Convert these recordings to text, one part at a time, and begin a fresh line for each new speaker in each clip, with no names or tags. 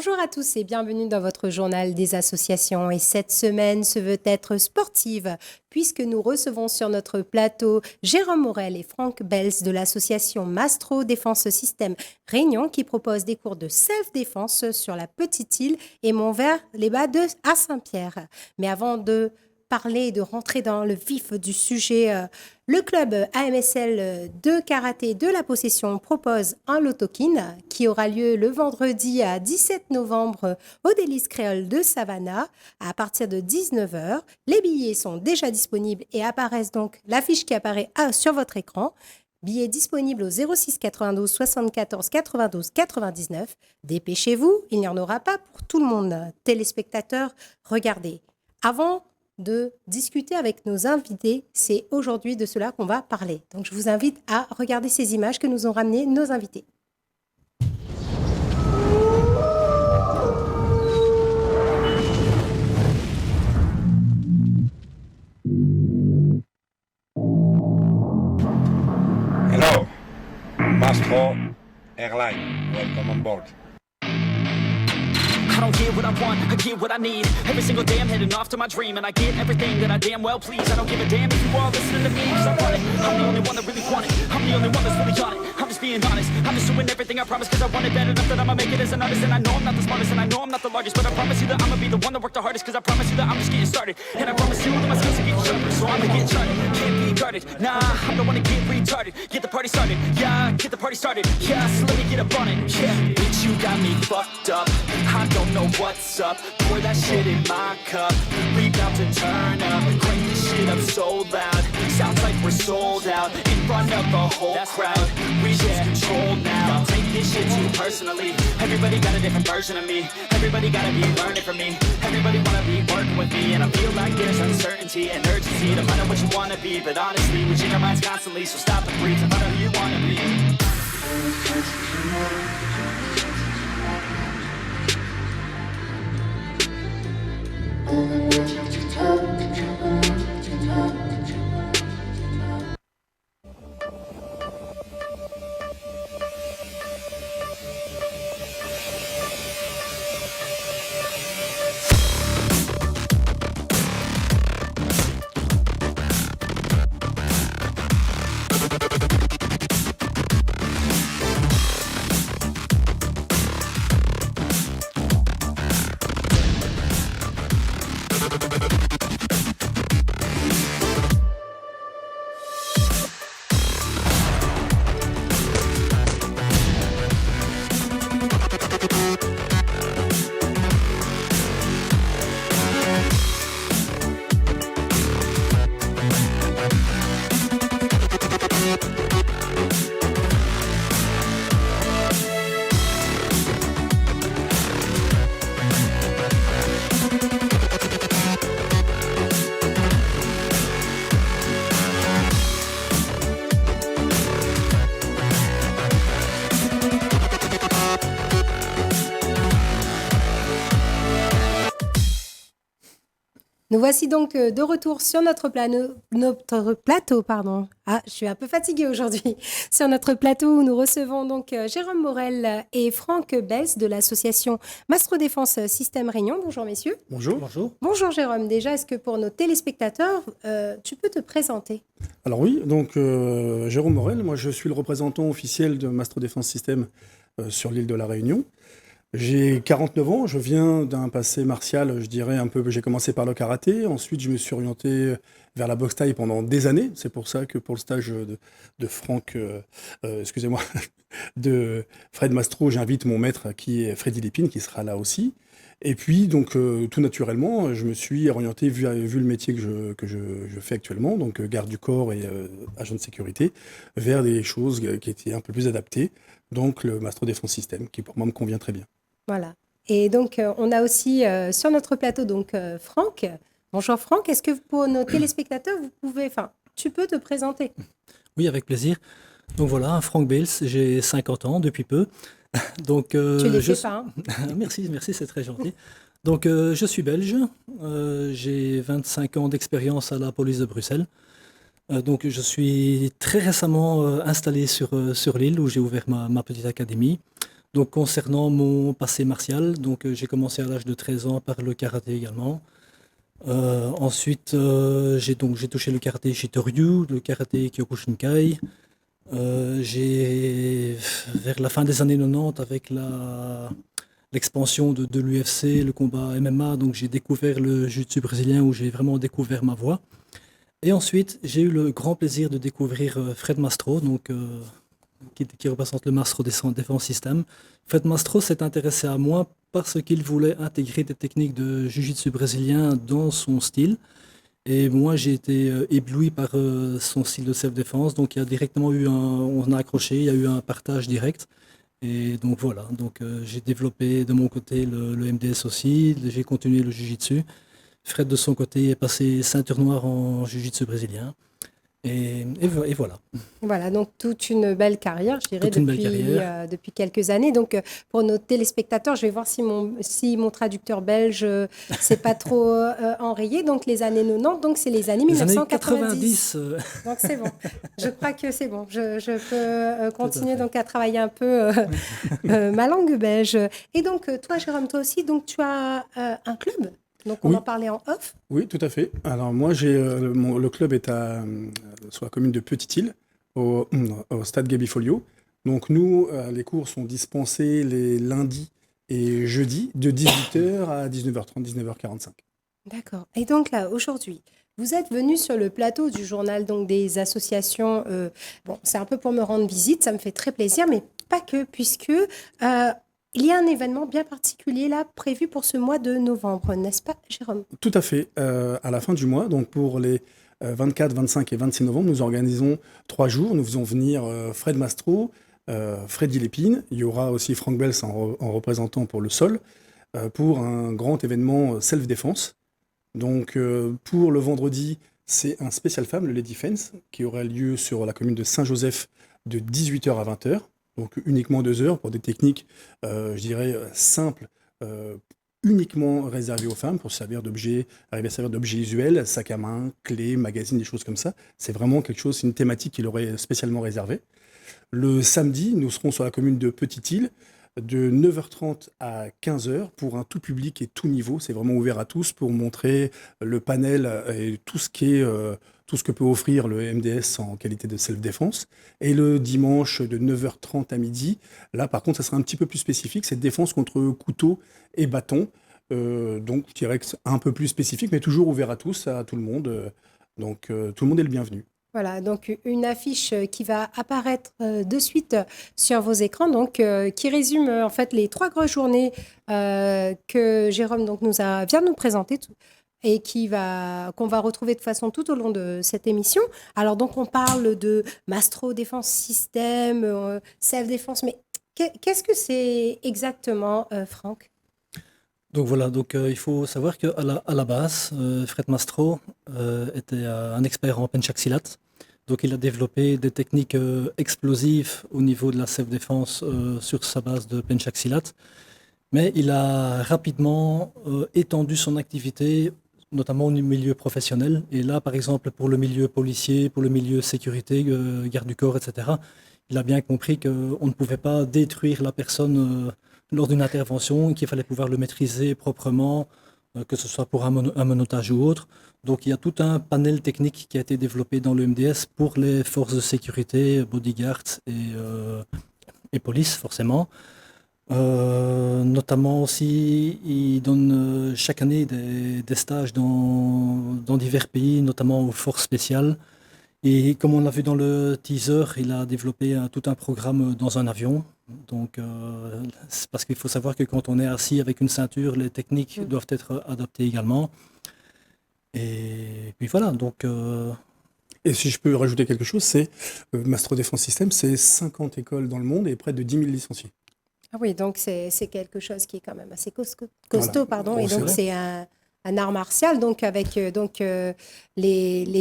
Bonjour à tous et bienvenue dans votre journal des associations. Et cette semaine se veut être sportive puisque nous recevons sur notre plateau Jérôme Morel et Franck Bels de l'association Mastro Défense Système Réunion qui propose des cours de self-défense sur la Petite Île et Montvert-les-Bas à Saint-Pierre. Mais avant de parler et de rentrer dans le vif du sujet, le club AMSL de karaté de la Possession propose un lotokin qui aura lieu le vendredi à 17 novembre au Délice Créole de Savannah à partir de 19h. Les billets sont déjà disponibles et apparaissent donc l'affiche qui apparaît sur votre écran. Billets disponibles au 06 92 74 92 99. Dépêchez-vous, il n'y en aura pas pour tout le monde. Téléspectateurs, regardez. Avant de discuter avec nos invités, c'est aujourd'hui de cela qu'on va parler. Donc je vous invite à regarder ces images que nous ont ramenées nos invités.
Hello, Mastro Airline, welcome on board.
I don't get what I want, I get what I need. Every single day I'm heading off to my dream, and I get everything that I damn well please. I don't give a damn if you all listening to me, cause I want it. I'm the only one that really want it. I'm the only one that's really on it. I'm just being honest. I'm just doing everything I promise, cause I want it bad enough that I'ma make it as an artist. And I know I'm not the smartest, and I know I'm not the largest, but I promise you that I'ma be the one that worked the hardest, cause I promise you that I'm just getting started. And I promise you that my skills are getting sharper, so I'ma get charted. Can't be guarded, nah, I'm the one to get retarded. Get the party started, yeah, get the party started. Yeah, so let me get up on it, yeah. Bitch, you got me fucked up. I don't know what's up. Pour that shit in my cup. We about to turn up. Crank this shit up so loud. Sounds like we're sold out in front of a whole crowd. We lose control now. Don't take this shit too personally. Everybody got a different version of me. Everybody gotta be learning from me. Everybody wanna be working with me. And I feel like there's uncertainty and urgency to find out what you wanna be. But honestly, we change our minds constantly. So stop and breathe and find out who you wanna be.
Nous voici donc de retour sur notre plateau. Ah, je suis un peu fatiguée aujourd'hui. Sur notre plateau où nous recevons donc Jérôme Morel et Franck Bels de l'association Mastro Défense Système Réunion. Bonjour messieurs.
Bonjour. Bonjour.
Bonjour Jérôme. Déjà, est-ce que pour nos téléspectateurs, tu peux te présenter ?
Alors oui, donc Jérôme Morel, moi je suis le représentant officiel de Mastro Défense Système sur l'île de la Réunion. J'ai 49 ans, je viens d'un passé martial, je dirais un peu, j'ai commencé par le karaté, ensuite je me suis orienté vers la boxe thaï pendant des années, c'est pour ça que pour le stage de Franck, de Fred Mastro, j'invite mon maître qui est Freddy Lépine, qui sera là aussi. Et puis donc tout naturellement, je me suis orienté, vu le métier que je fais actuellement, donc garde du corps et agent de sécurité, vers des choses qui étaient un peu plus adaptées, donc le Mastro Défense Système, qui pour moi me convient très bien.
Voilà. Et donc, on a aussi sur notre plateau donc Franck. Bonjour Franck, est-ce que pour nos téléspectateurs, tu peux te présenter ?
Oui, avec plaisir. Donc voilà, Franck Bels, j'ai 50 ans depuis peu. Donc,
tu les fais pas, hein ?
Merci, c'est très gentil. Donc, je suis belge, j'ai 25 ans d'expérience à la police de Bruxelles. Donc, je suis très récemment installé sur l'île où j'ai ouvert ma petite académie. Donc concernant mon passé martial, donc j'ai commencé à l'âge de 13 ans par le karaté également. Ensuite, j'ai touché le karaté Shitoryu, le karaté Kyokushinkai. Vers la fin des années 90, avec l'expansion de l'UFC, le combat MMA, donc j'ai découvert le jiu-jitsu brésilien où j'ai vraiment découvert ma voie. Et ensuite, j'ai eu le grand plaisir de découvrir Fred Mastro, qui représente le Mastro Defense System. Fred Mastro s'est intéressé à moi parce qu'il voulait intégrer des techniques de jiu-jitsu brésilien dans son style. Et moi, j'ai été ébloui par son style de self-défense. Donc, il y a directement eu on a accroché, il y a eu un partage direct. Et donc, voilà. Donc, j'ai développé de mon côté le MDS aussi. J'ai continué le jiu-jitsu. Fred, de son côté, est passé ceinture noire en jiu-jitsu brésilien. Et voilà.
Voilà, donc toute une belle carrière, je dirais, depuis quelques années. Donc, pour nos téléspectateurs, je vais voir si mon traducteur belge c'est pas trop enrayé. Donc, les années 90, donc c'est les années 1990. Donc, c'est bon. Je crois que c'est bon. Je peux continuer donc à travailler un peu ma langue belge. Et donc, toi, Jérôme, toi aussi, donc tu as un club. Donc, on en parlait en off.
Oui, tout à fait. Alors, moi, le club est sur la commune de Petite-Île, au stade Gabifolio. Donc, nous, les cours sont dispensés les lundis et jeudis de 18h à 19h30, 19h45.
D'accord. Et donc, là, aujourd'hui, vous êtes venu sur le plateau du journal donc, des associations. Bon, c'est un peu pour me rendre visite, ça me fait très plaisir, mais pas que, puisque... il y a un événement bien particulier là prévu pour ce mois de novembre, n'est-ce pas, Jérôme?
Tout à fait. À la fin du mois, donc pour les 24, 25 et 26 novembre, nous organisons 3 jours. Nous faisons venir Fred Mastro, Freddy Lépine. Il y aura aussi Frank Bels en représentant pour le sol, pour un grand événement self-défense. Donc pour le vendredi, c'est un spécial femme, le Lady Defense, qui aura lieu sur la commune de Saint-Joseph de 18h à 20h. Donc uniquement 2 heures pour des techniques, je dirais, simples, uniquement réservées aux femmes pour arriver à servir d'objets usuels, sac à main, clés, magazines, des choses comme ça. C'est vraiment quelque chose, c'est une thématique qu'il aurait spécialement réservée. Le samedi, nous serons sur la commune de Petite-Île de 9h30 à 15h pour un tout public et tout niveau. C'est vraiment ouvert à tous pour montrer le panel et tout ce que peut offrir le MDS en qualité de self-défense. Et le dimanche de 9h30 à midi, là par contre ça sera un petit peu plus spécifique, c'est défense contre couteau et bâton. Donc je dirais que c'est un peu plus spécifique, mais toujours ouvert à tous, à tout le monde. Donc tout le monde est le bienvenu.
Voilà, donc une affiche qui va apparaître de suite sur vos écrans, donc qui résume en fait les 3 grosses journées que Jérôme donc, vient de nous présenter et qu'on va retrouver de façon tout au long de cette émission. Alors donc on parle de Mastro Defense System, self-défense, mais qu'est-ce que c'est exactement, Franck?
Donc voilà, il faut savoir qu'à la base, Fred Mastro était un expert en penchaksilat. Donc il a développé des techniques explosives au niveau de la self-défense sur sa base de penchaksilat. Mais il a rapidement étendu son activité, notamment au milieu professionnel. Et là, par exemple, pour le milieu policier, pour le milieu sécurité, garde du corps, etc., il a bien compris qu'on ne pouvait pas détruire la personne lors d'une intervention, qu'il fallait pouvoir le maîtriser proprement, que ce soit pour un menottage ou autre. Donc il y a tout un panel technique qui a été développé dans le MDS pour les forces de sécurité, bodyguards et police forcément. Notamment aussi, il donne chaque année des stages dans divers pays, notamment aux forces spéciales. Et comme on l'a vu dans le teaser, il a développé tout un programme dans un avion. Donc, c'est parce qu'il faut savoir que quand on est assis avec une ceinture, les techniques doivent être adaptées également. Et puis voilà, donc...
Et si je peux rajouter quelque chose, c'est Mastro Defense System, c'est 50 écoles dans le monde et près de 10 000 licenciés.
Ah oui, donc c'est quelque chose qui est quand même assez costaud,
Voilà.
pardon.
Bon,
Et donc c'est un art martial, donc avec les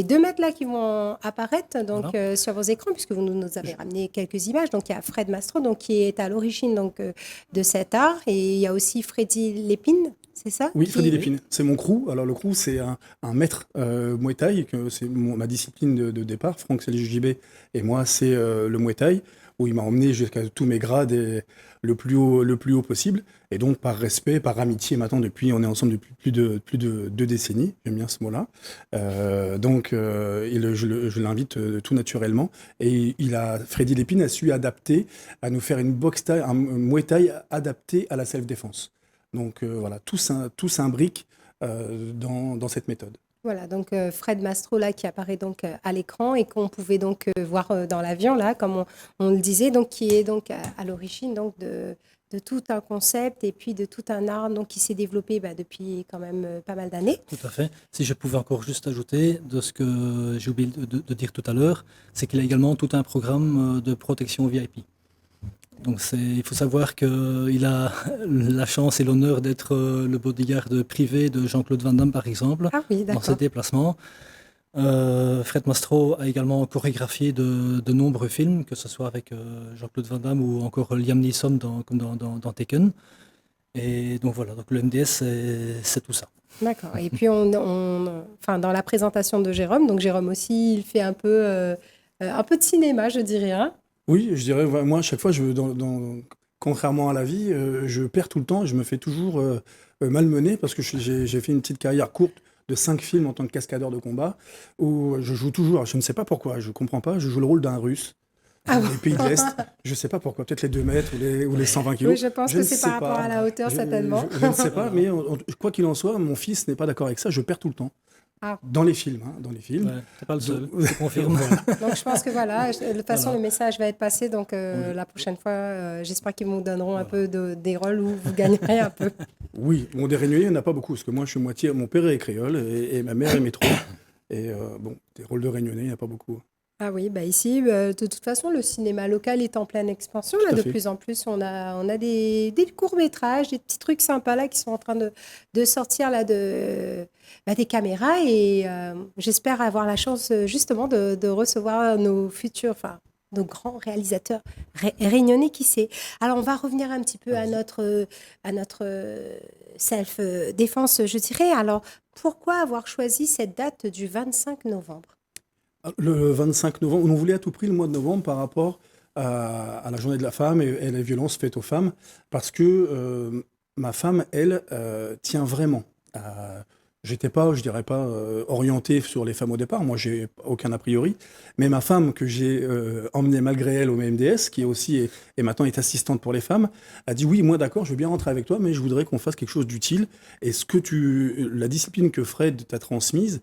2 mètres là qui vont apparaître donc,
Voilà.
sur vos écrans, puisque vous nous avez ramené quelques images. Donc il y a Fred Mastro donc, qui est à l'origine donc, de cet art, et il y a aussi Freddy Lépine. c'est ça?
Oui, Freddy Lépine, c'est mon crew. Alors le crew, c'est un maître Muay Thai, c'est ma discipline de départ. Franck, c'est le JJB, et moi, c'est le Muay Thai, où il m'a emmené jusqu'à tous mes grades et le plus haut possible. Et donc, par respect, par amitié, maintenant, on est ensemble depuis plus de 2 décennies, j'aime bien ce mot-là. Je l'invite tout naturellement. Et Freddy Lépine a su adapter, à nous faire une boxe Thai, un Muay Thai adapté à la self-défense. Donc voilà, tout s'imbrique dans cette méthode.
Voilà, donc Fred Mastro là qui apparaît donc à l'écran et qu'on pouvait donc voir dans l'avion là, comme on le disait, donc qui est donc à l'origine donc de tout un concept et puis de tout un art donc qui s'est développé depuis quand même pas mal d'années.
Tout à fait. Si je pouvais encore juste ajouter de ce que j'ai oublié de dire tout à l'heure, c'est qu'il a également tout un programme de protection VIP. Donc il faut savoir qu'il a la chance et l'honneur d'être le bodyguard privé de Jean-Claude Van Damme, par exemple,
Ah oui,
dans
d'accord.
ses déplacements. Fred Mastro a également chorégraphié de nombreux films, que ce soit avec Jean-Claude Van Damme ou encore Liam Neeson comme dans Taken. Et donc voilà, donc le MDS, c'est tout ça.
D'accord. Et puis enfin dans la présentation de Jérôme, donc Jérôme aussi, il fait un peu de cinéma, je dirais, hein.
Oui, je dirais, moi, à chaque fois, contrairement à la vie, je perds tout le temps, je me fais toujours malmener parce que j'ai fait une petite carrière courte de 5 films en tant que cascadeur de combat où je joue toujours, alors je ne sais pas pourquoi, je ne comprends pas, je joue le rôle d'un Russe.
Ah
Des
bon.
pays de l'Est, je ne sais pas pourquoi, peut-être les 2 mètres ou les 120 kilos.
Oui, je pense
Je
que
ne
c'est
sais
par rapport
pas.
à la hauteur, certainement.
Je ne sais pas, mais quoi qu'il en soit, mon fils n'est pas d'accord avec ça, je perds tout le temps.
Ah.
Dans les films, dans les films.
Ouais, t'es pas le seul,
Donc-
je confirme.
Donc je pense que voilà, de toute façon
Voilà.
le message va être passé. Donc
Oui.
la prochaine fois, j'espère qu'ils vous donneront un peu des rôles où vous gagnerez un peu.
Oui, bon, des Réunionnais, il n'y en a pas beaucoup, parce que moi, je suis moitié, mon père est créole et ma mère est métro. Et bon, des rôles de Réunionnais, il n'y en a pas beaucoup.
Ah oui, bah ici, de toute façon, le cinéma local est en pleine expansion. Là,
Tout à
de
fait.
plus en plus, on a des courts-métrages, des petits trucs sympas là qui sont en train de sortir là des caméras. Et j'espère avoir la chance justement de recevoir nos futurs, enfin, nos grands réalisateurs réunionnais, qui sait. Alors, on va revenir un petit peu à notre self-défense, je dirais. Alors, pourquoi avoir choisi cette date du 25 novembre?
Le 25 novembre, on voulait à tout prix le mois de novembre par rapport à la journée de la femme et les violences faites aux femmes, parce que ma femme, elle, tient vraiment. J'étais pas, je dirais pas, orienté sur les femmes au départ, moi j'ai aucun a priori, mais ma femme que j'ai emmenée malgré elle au MDS, qui est aussi et maintenant est assistante pour les femmes, a dit oui, moi d'accord, je veux bien rentrer avec toi, mais je voudrais qu'on fasse quelque chose d'utile. Et la discipline que Fred t'a transmise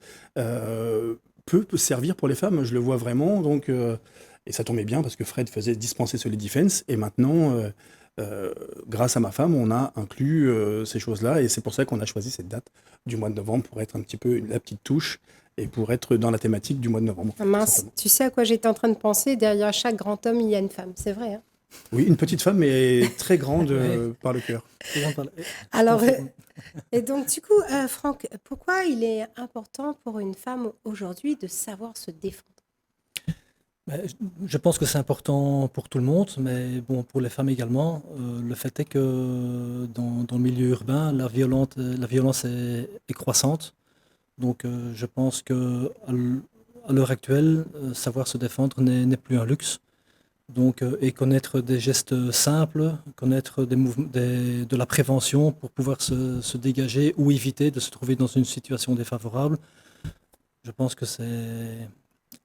peut servir pour les femmes, je le vois vraiment. Donc, et ça tombait bien parce que Fred faisait dispenser Solid Defense, et maintenant, grâce à ma femme, on a inclus ces choses-là, et c'est pour ça qu'on a choisi cette date du mois de novembre pour être un petit peu la petite touche et pour être dans la thématique du mois de novembre.
Ah mince,
Simplement.
tu sais à quoi j'étais en train de penser? Derrière chaque grand homme, il y a une femme, c'est vrai, hein?
Oui, une petite femme, mais très grande par le cœur.
Alors, et donc du coup, Franck, pourquoi il est important pour une femme aujourd'hui de savoir se défendre?
Je pense que c'est important pour tout le monde, mais bon, pour les femmes également. Le fait est que dans le milieu urbain, la violence est croissante. Donc je pense qu'à l'heure actuelle, savoir se défendre n'est plus un luxe. Donc, et connaître des gestes simples, connaître de la prévention pour pouvoir se dégager ou éviter de se trouver dans une situation défavorable, je pense que c'est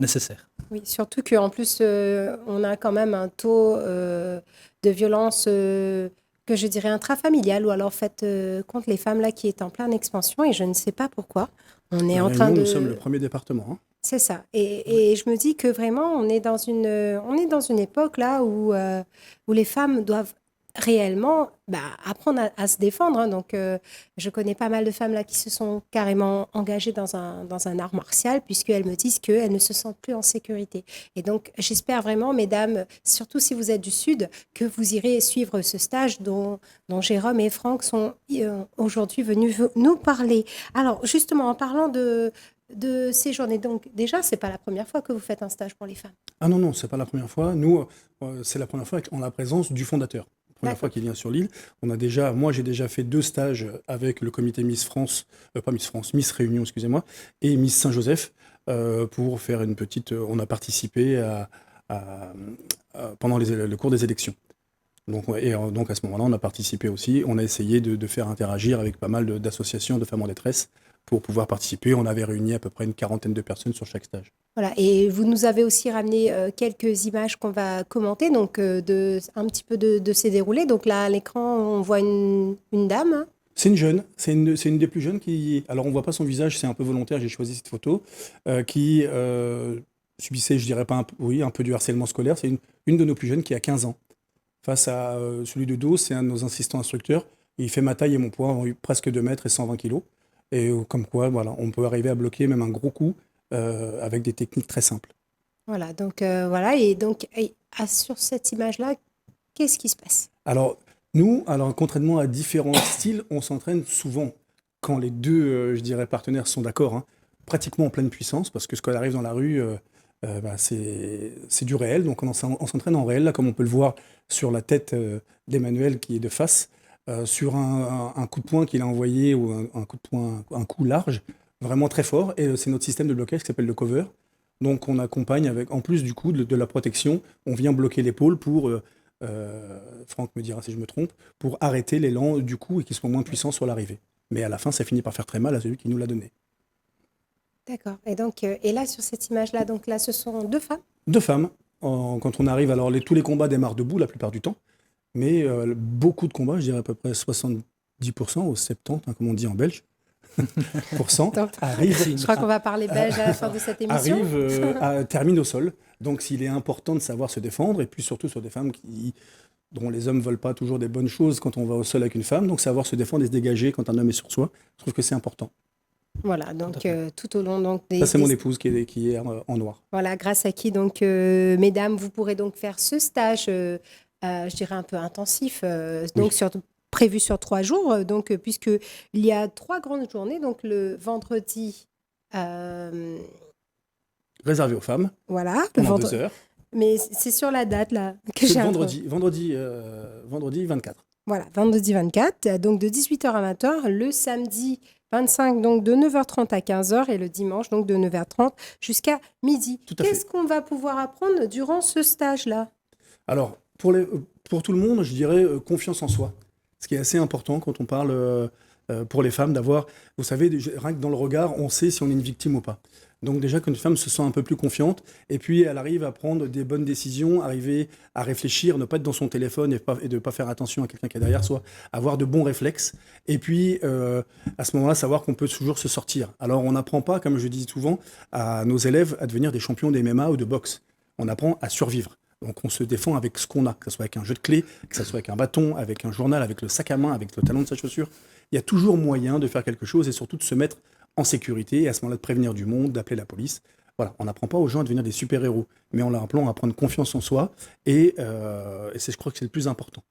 nécessaire.
Oui, surtout qu'en plus, on a quand même un taux de violence que je dirais intrafamiliale ou alors faite contre les femmes là qui est en pleine expansion et je ne sais pas pourquoi. On est en train de...
Nous sommes le premier département. Hein.
C'est ça. Et je me dis que vraiment, on est dans une époque là où les femmes doivent réellement apprendre à se défendre. Hein. Donc, je connais pas mal de femmes là qui se sont carrément engagées dans un art martial puisqu'elles me disent qu'elles ne se sentent plus en sécurité. Et donc, j'espère vraiment, mesdames, surtout si vous êtes du Sud, que vous irez suivre ce stage dont Jérôme et Franck sont aujourd'hui venus nous parler. Alors, justement, en parlant de ces journées. Donc, déjà, ce n'est pas la première fois que vous faites un stage pour les femmes.
Ah non, ce n'est pas la première fois. Nous, c'est la première fois en la présence du fondateur. première fois qu'il vient sur l'île. Moi, j'ai déjà fait 2 stages avec le comité Miss France, pas Miss France, Miss Réunion, excusez-moi, et Miss Saint-Joseph pour faire une petite. On a participé pendant le cours des élections. Donc à ce moment-là, on a participé aussi. On a essayé de faire interagir avec pas mal d'associations de femmes en détresse pour pouvoir participer. On avait réuni à peu près une 40aine de personnes sur chaque stage.
Voilà, et vous nous avez aussi ramené quelques images qu'on va commenter, donc un petit peu de ces déroulés. Donc là, à l'écran, on voit une dame. Hein.
C'est une jeune, c'est une des plus jeunes qui... Alors on voit pas son visage, c'est un peu volontaire, j'ai choisi cette photo, qui subissait, je dirais pas un peu du harcèlement scolaire. C'est une de nos plus jeunes qui a 15 ans. Face à celui de dos, c'est un de nos assistants instructeurs. Il fait ma taille et mon poids, presque 2 mètres et 120 kilos. Et comme quoi, voilà, on peut arriver à bloquer même un gros coup avec des techniques très simples.
Voilà, donc voilà, et donc sur cette image-là, qu'est-ce qui se passe?
Alors, nous, contrairement à différents styles, on s'entraîne souvent quand les deux, je dirais, partenaires sont d'accord, hein, pratiquement en pleine puissance, parce que ce qu'on arrive dans la rue, c'est du réel. Donc, on s'entraîne en réel, là, comme on peut le voir sur la tête d'Emmanuel qui est de face. Sur un coup de poing qu'il a envoyé ou un coup de poing, un coup large, vraiment très fort. Et c'est notre système de blocage qui s'appelle le cover. Donc on accompagne avec, en plus du coup de la protection, on vient bloquer l'épaule pour, Franck me dira si je me trompe, pour arrêter l'élan du coup et qu'il soit moins puissant sur l'arrivée. Mais à la fin, ça finit par faire très mal à celui qui nous l'a donné.
D'accord. Et donc, et là sur cette image-là, donc là, ce sont 2 femmes.
2 femmes. Quand on arrive, alors tous les combats démarrent debout la plupart du temps. Mais beaucoup de combats, je dirais à peu près 70% ou 70%, hein, comme on dit en belge, arrivent.
Je crois qu'on va parler belge à la fin de cette émission.
Terminent au sol. Donc, s'il est important de savoir se défendre, et puis surtout sur des femmes dont les hommes ne veulent pas toujours des bonnes choses quand on va au sol avec une femme, donc savoir se défendre et se dégager quand un homme est sur soi, je trouve que c'est important.
Voilà, donc tout au long donc
Ça, c'est mon épouse qui est en noir.
Voilà, grâce à qui donc, mesdames, vous pourrez donc faire ce stage. Je dirais un peu intensif, donc
Oui.
Prévu sur 3 jours, donc puisqu'il y a 3 grandes journées, donc le vendredi.
Réservé aux femmes.
Voilà, le
pendant
vendredi.
2 heures.
Mais c'est sur la date là que
C'est
j'ai
vendredi 24.
Voilà, vendredi 24, donc de 18h à 20h, le samedi 25, donc de 9h30 à 15h, et le dimanche, donc de 9h30 jusqu'à midi.
Tout à fait.
Qu'est-ce qu'on va pouvoir apprendre durant ce stage-là?
Alors, pour tout le monde, je dirais confiance en soi. Ce qui est assez important quand on parle pour les femmes, d'avoir, vous savez, rien que dans le regard, on sait si on est une victime ou pas. Donc déjà qu'une femme se sent un peu plus confiante, et puis elle arrive à prendre des bonnes décisions, arriver à réfléchir, ne pas être dans son téléphone et de ne pas faire attention à quelqu'un qui est derrière soi, avoir de bons réflexes, et puis à ce moment-là, savoir qu'on peut toujours se sortir. Alors on n'apprend pas, comme je dis souvent, à nos élèves à devenir des champions de MMA ou de boxe. On apprend à survivre. Donc on se défend avec ce qu'on a, que ce soit avec un jeu de clés, que ce soit avec un bâton, avec un journal, avec le sac à main, avec le talon de sa chaussure. Il y a toujours moyen de faire quelque chose et surtout de se mettre en sécurité et à ce moment-là de prévenir du monde, d'appeler la police. Voilà, on n'apprend pas aux gens à devenir des super-héros, mais on leur apprend à prendre confiance en soi et je crois que c'est le plus important.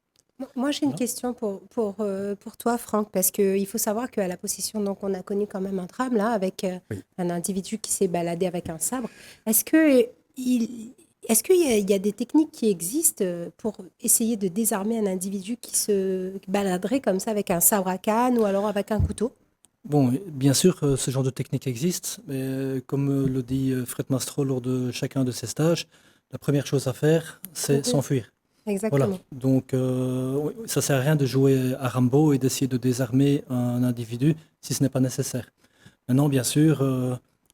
Moi, j'ai une question pour toi, Franck, parce qu'il faut savoir qu'à la possession, donc, on a connu quand même un drame là, avec un individu qui s'est baladé avec un sabre. Est-ce qu'il y a des techniques qui existent pour essayer de désarmer un individu qui se baladerait comme ça avec un sabre à canne ou alors avec un couteau?
Bon, bien sûr, ce genre de technique existe, mais comme le dit Fred Mastro lors de chacun de ses stages, la première chose à faire, c'est s'enfuir.
Exactement.
Voilà. Donc, ça ne sert à rien de jouer à Rambo et d'essayer de désarmer un individu si ce n'est pas nécessaire. Maintenant, bien sûr,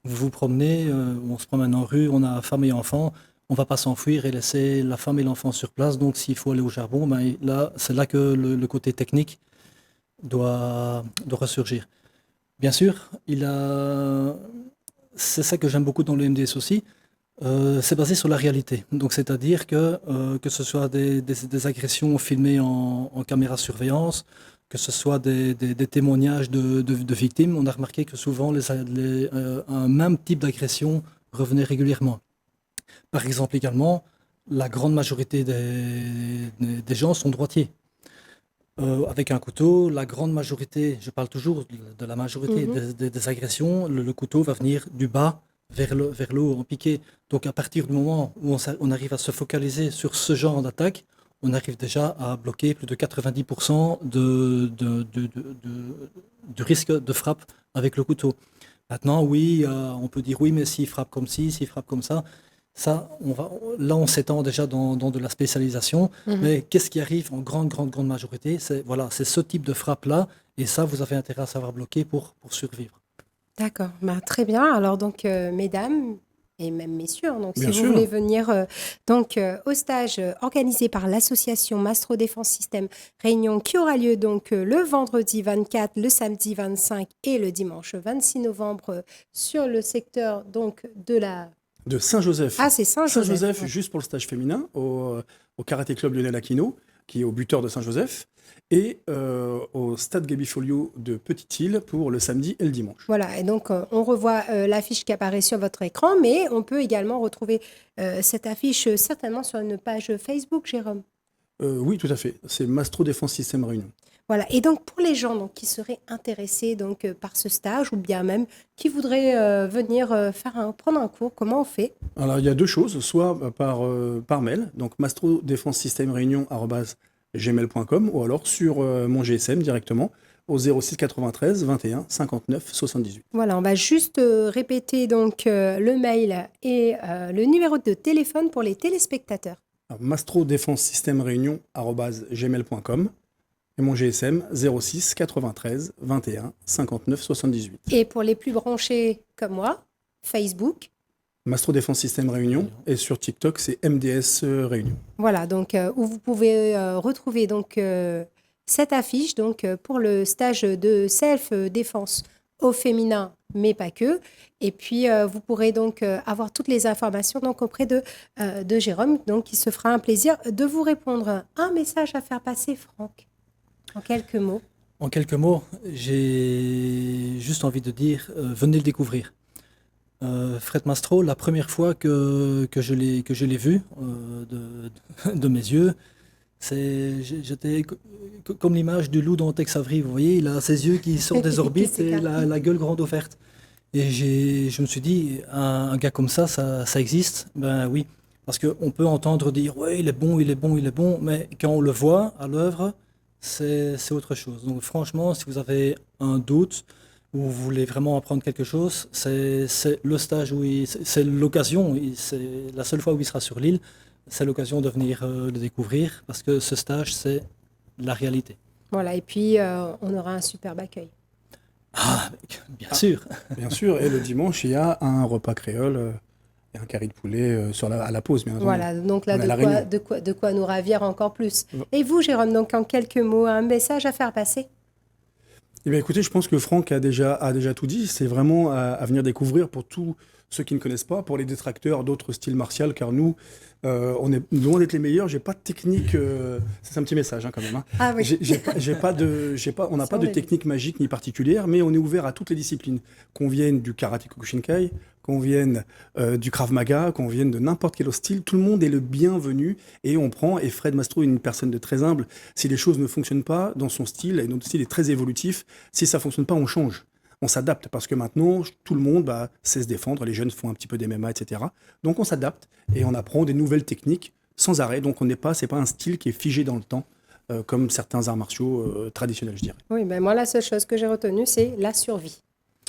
vous vous promenez, on se promène en rue, on a femme et enfant, on ne va pas s'enfuir et laisser la femme et l'enfant sur place. Donc, s'il faut aller au charbon, ben, là, c'est là que le côté technique doit ressurgir. Bien sûr, c'est ça que j'aime beaucoup dans le MDS aussi, c'est basé sur la réalité. Donc, c'est-à-dire que ce soit des agressions filmées en caméra surveillance, que ce soit des témoignages de victimes, on a remarqué que souvent un même type d'agression revenait régulièrement. Par exemple également, la grande majorité des gens sont droitiers. Avec un couteau, la grande majorité, je parle toujours de la majorité des agressions, le couteau va venir du bas vers le haut en piqué. Donc à partir du moment où on arrive à se focaliser sur ce genre d'attaque, on arrive déjà à bloquer plus de 90% du risque de frappe avec le couteau. Maintenant, oui, on peut dire oui, mais s'il frappe comme ci, s'il frappe comme ça, on s'étend déjà dans de la spécialisation. Mais qu'est-ce qui arrive en grande majorité? C'est ce type de frappe-là, et ça, vous avez intérêt à savoir bloquer pour survivre.
D'accord, très bien. Alors donc, mesdames et même messieurs, donc
Bien
si
sûr.
vous voulez venir au stage organisé par l'association Mastro Défense Système Réunion, qui aura lieu donc le vendredi 24, le samedi 25 et le dimanche 26 novembre sur le secteur donc de la...
De Saint-Joseph.
Ah, c'est Saint-Joseph.
Saint-Joseph,
ouais.
juste pour le stage féminin, au Karaté Club Lionel Aquino, qui est au buteur de Saint-Joseph, et au Stade Gabifolio de Petite-Île pour le samedi et le dimanche.
Voilà, et donc on revoit l'affiche qui apparaît sur votre écran, mais on peut également retrouver cette affiche certainement sur une page Facebook, Jérôme.
Oui, tout à fait. C'est Mastro Défense Système Réunion.
Voilà, et donc pour les gens donc, qui seraient intéressés donc, par ce stage ou bien même qui voudraient venir prendre un cours, comment on fait?
Alors, il y a deux choses, soit par mail, donc mastrodéfensesystemreunion@gmail.com, ou alors sur mon GSM directement au 06 93 21 59 78.
Voilà, on va juste répéter donc le mail et le numéro de téléphone pour les téléspectateurs.
mastrodéfensesystemreunion@gmail.com et mon GSM 06 93 21 59 78.
Et pour les plus branchés comme moi, Facebook.
Mastro Défense Système Réunion, et sur TikTok, c'est MDS Réunion.
Voilà, donc où vous pouvez retrouver donc cette affiche donc pour le stage de self-défense au féminin, mais pas que. Et puis vous pourrez donc avoir toutes les informations donc auprès de Jérôme, donc qui se fera un plaisir de vous répondre. Un message à faire passer, Franck, en quelques mots.
En quelques mots, j'ai juste envie de dire, venez le découvrir. Fred Mastro, la première fois que je l'ai vu de mes yeux, j'étais comme l'image du loup dans Tex Avery, vous voyez, il a ses yeux qui sortent des orbites et la gueule grande ouverte. Et je me suis dit, un gars comme ça existe? Ben oui, parce qu'on peut entendre dire, ouais, il est bon, mais quand on le voit à l'œuvre, c'est autre chose. Donc franchement, si vous avez un doute, ou vous voulez vraiment apprendre quelque chose, c'est le stage c'est l'occasion, c'est la seule fois où il sera sur l'île, c'est l'occasion de venir le découvrir, parce que ce stage, c'est la réalité.
Voilà, et puis on aura un superbe accueil.
Ah, bien sûr.
Bien sûr, et le dimanche, il y a un repas créole et un carré de poulet à la pause, bien entendu.
Voilà, donc là,
On est à La Réunion.
de quoi nous ravir encore plus.
Ouais.
Et vous, Jérôme, donc en quelques mots, un message à faire passer?
Eh bien, écoutez, je pense que Franck a déjà tout dit. C'est vraiment à venir découvrir pour tous ceux qui ne connaissent pas, pour les détracteurs d'autres styles martiaux, car nous, on est loin d'être les meilleurs. J'ai pas de technique. C'est un petit message quand même. Hein.
Ah oui.
On n'a pas de technique magique ni particulière, mais on est ouvert à toutes les disciplines, qu'on vienne du karaté Kyokushinkai, qu'on vienne du Krav Maga, qu'on vienne de n'importe quel style. Tout le monde est le bienvenu et on prend. Et Fred Mastro est une personne de très humble. Si les choses ne fonctionnent pas dans son style, et notre style est très évolutif, si ça fonctionne pas, on change. On s'adapte parce que maintenant, tout le monde sait se défendre. Les jeunes font un petit peu d'MMA, etc. Donc on s'adapte et on apprend des nouvelles techniques sans arrêt. Donc c'est pas un style qui est figé dans le temps comme certains arts martiaux traditionnels, je dirais.
Oui, ben moi, la seule chose que j'ai retenue, c'est la survie.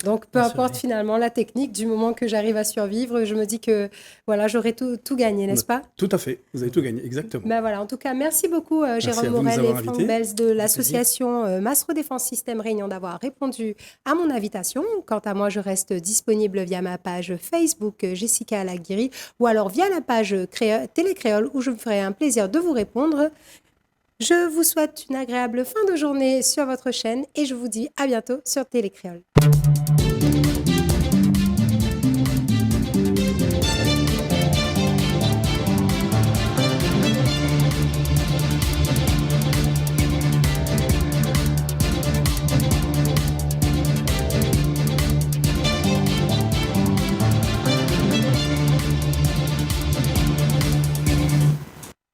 Donc, peu importe finalement la technique, du moment que j'arrive à survivre, je me dis que voilà, j'aurai tout gagné, n'est-ce pas?
Tout à fait, vous avez tout gagné, exactement.
Ben voilà, en tout cas, merci beaucoup Jérôme Morel et Franck Bels de l'association Mastro Défense Système Réunion d'avoir répondu à mon invitation. Quant à moi, je reste disponible via ma page Facebook Jessica Alaguiri ou alors via la page Télé Créole où je me ferai un plaisir de vous répondre. Je vous souhaite une agréable fin de journée sur votre chaîne et je vous dis à bientôt sur Télé Créole.